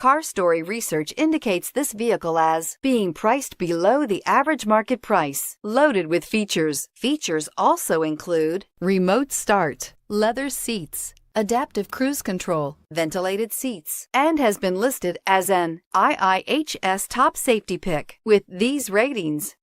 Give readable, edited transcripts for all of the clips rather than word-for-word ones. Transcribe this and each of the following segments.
Car Story research indicates this vehicle as being priced below the average market price, loaded with features. Features also include remote start, leather seats, adaptive cruise control, ventilated seats, and has been listed as an IIHS top safety pick with these ratings.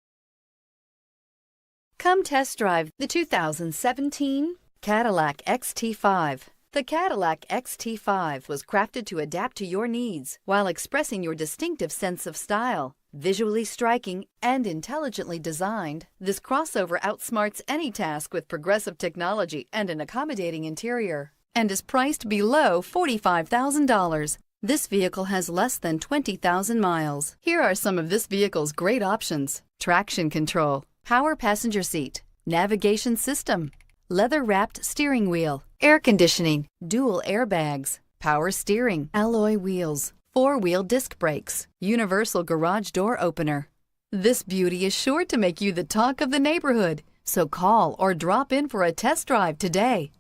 Come test drive the 2017 Cadillac XT5. The Cadillac XT5 was crafted to adapt to your needs while expressing your distinctive sense of style. Visually striking and intelligently designed, this crossover outsmarts any task with progressive technology and an accommodating interior, and is priced below $45,000. This vehicle has less than 20,000 miles. Here are some of this vehicle's great options: traction control, power passenger seat, navigation system, leather-wrapped steering wheel, air conditioning, dual airbags, power steering, alloy wheels, four-wheel disc brakes, universal garage door opener. This beauty is sure to make you the talk of the neighborhood, so call or drop in for a test drive today.